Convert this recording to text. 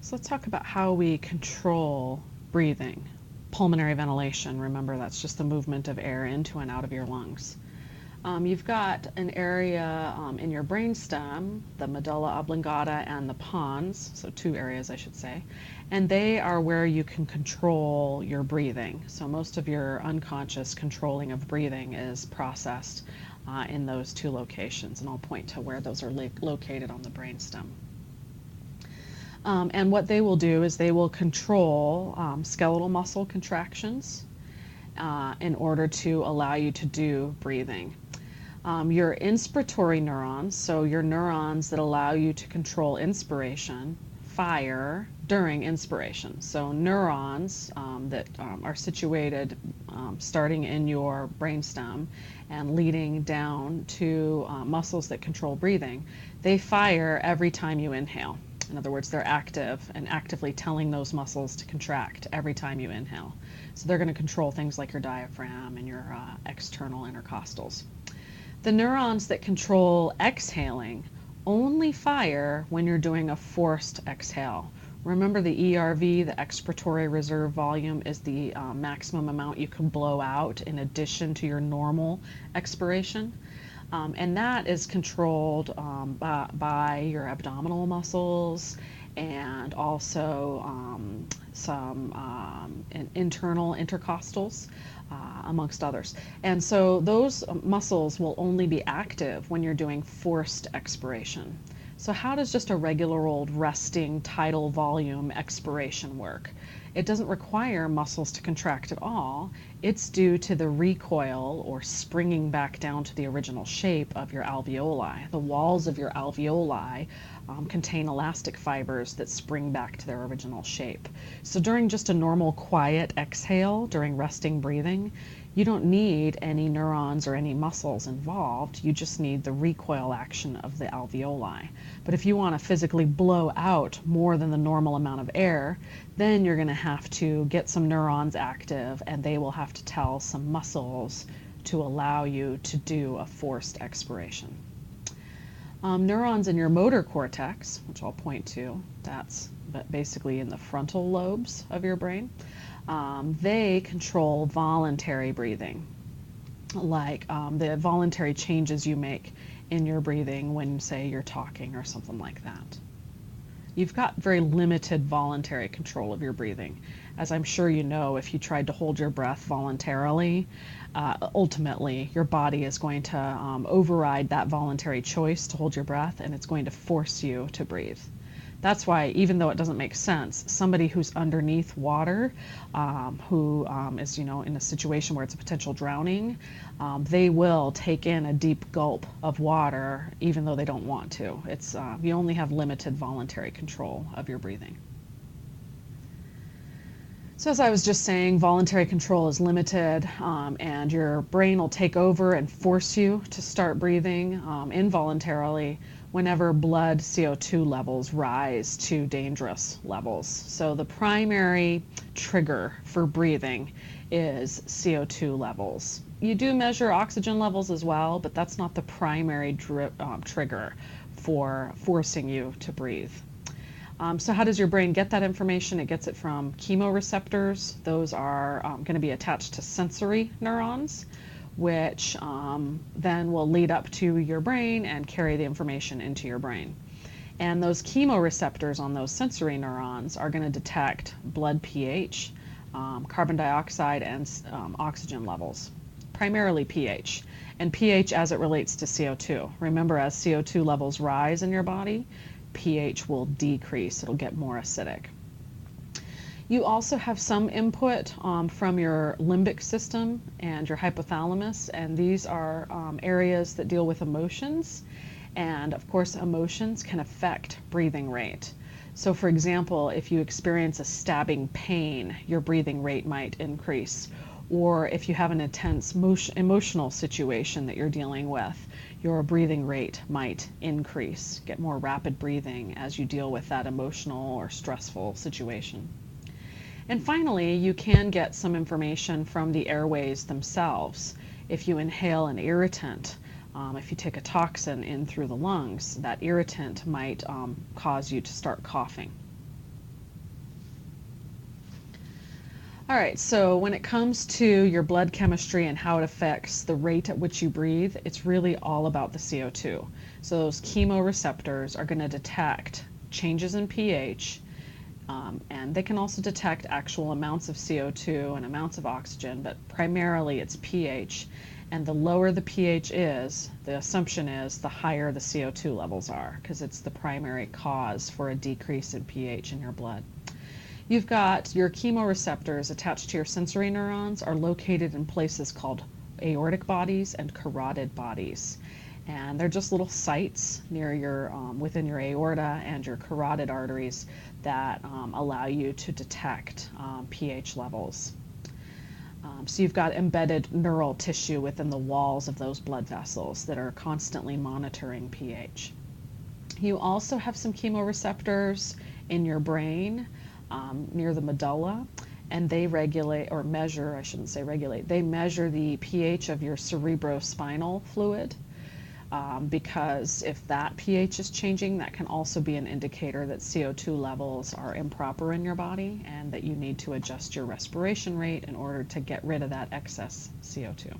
So let's talk about how we control breathing. Pulmonary ventilation, remember that's just the movement of air into and out of your lungs. You've got an area in your brainstem, the medulla oblongata and the pons, so two areas I should say, and they are where you can control your breathing. So most of your unconscious controlling of breathing is processed in those two locations, and I'll point to where those are located on the brainstem. And what they will do is they will control skeletal muscle contractions in order to allow you to do breathing. Your inspiratory neurons, so your neurons that allow you to control inspiration, fire during inspiration. So neurons that are situated starting in your brainstem and leading down to muscles that control breathing, they fire every time you inhale. In other words, they're active and actively telling those muscles to contract every time you inhale. So they're going to control things like your diaphragm and your external intercostals. The neurons that control exhaling only fire when you're doing a forced exhale. Remember the ERV, the expiratory reserve volume, is the maximum amount you can blow out in addition to your normal expiration. And that is controlled by your abdominal muscles and also some internal intercostals, amongst others. And so those muscles will only be active when you're doing forced expiration. So how does just a regular old resting tidal volume expiration work? It doesn't require muscles to contract at all. It's due to the recoil or springing back down to the original shape of your alveoli. The walls of your alveoli contain elastic fibers that spring back to their original shape. So during just a normal quiet exhale, during resting breathing, you don't need any neurons or any muscles involved. You just need the recoil action of the alveoli. But if you want to physically blow out more than the normal amount of air, then you're going to have to get some neurons active, and they will have to tell some muscles to allow you to do a forced expiration. Neurons in your motor cortex, which I'll point to, that's basically in the frontal lobes of your brain, they control voluntary breathing, like the voluntary changes you make in your breathing when, say, you're talking or something like that. You've got very limited voluntary control of your breathing. As I'm sure you know, if you tried to hold your breath voluntarily, ultimately your body is going to override that voluntary choice to hold your breath, and it's going to force you to breathe. That's why, even though it doesn't make sense, somebody who's underneath water, who is, in a situation where it's a potential drowning, they will take in a deep gulp of water, even though they don't want to. It's you only have limited voluntary control of your breathing. So as I was just saying, voluntary control is limited, and your brain will take over and force you to start breathing involuntarily whenever blood CO2 levels rise to dangerous levels. So the primary trigger for breathing is CO2 levels. You do measure oxygen levels as well, but that's not the primary trigger for forcing you to breathe. So how does your brain get that information? It gets it from chemoreceptors. Those are going to be attached to sensory neurons, which then will lead up to your brain and carry the information into your brain. And those chemoreceptors on those sensory neurons are going to detect blood pH, carbon dioxide, and oxygen levels, primarily pH. And pH as it relates to CO2. Remember, as CO2 levels rise in your body, pH will decrease. It'll get more acidic. You also have some input from your limbic system and your hypothalamus, and these are areas that deal with emotions. And of course, emotions can affect breathing rate. So for example, if you experience a stabbing pain, your breathing rate might increase. Or if you have an intense emotional situation that you're dealing with, your breathing rate might increase, get more rapid breathing as you deal with that emotional or stressful situation. And finally, you can get some information from the airways themselves. If you inhale an irritant, if you take a toxin in through the lungs, that irritant might cause you to start coughing. All right, so when it comes to your blood chemistry and how it affects the rate at which you breathe, it's really all about the CO2. So those chemoreceptors are going to detect changes in pH, and they can also detect actual amounts of CO2 and amounts of oxygen, but primarily it's pH. And the lower the pH is, the assumption is the higher the CO2 levels are, because it's the primary cause for a decrease in pH in your blood. You've got your chemoreceptors attached to your sensory neurons are located in places called aortic bodies and carotid bodies. And they're just little sites near your, within your aorta and your carotid arteries that allow you to detect pH levels. So you've got embedded neural tissue within the walls of those blood vessels that are constantly monitoring pH. You also have some chemoreceptors in your brain near the medulla, and they regulate or measure, I shouldn't say regulate, they measure the pH of your cerebrospinal fluid. Because if that pH is changing, that can also be an indicator that CO2 levels are improper in your body and that you need to adjust your respiration rate in order to get rid of that excess CO2.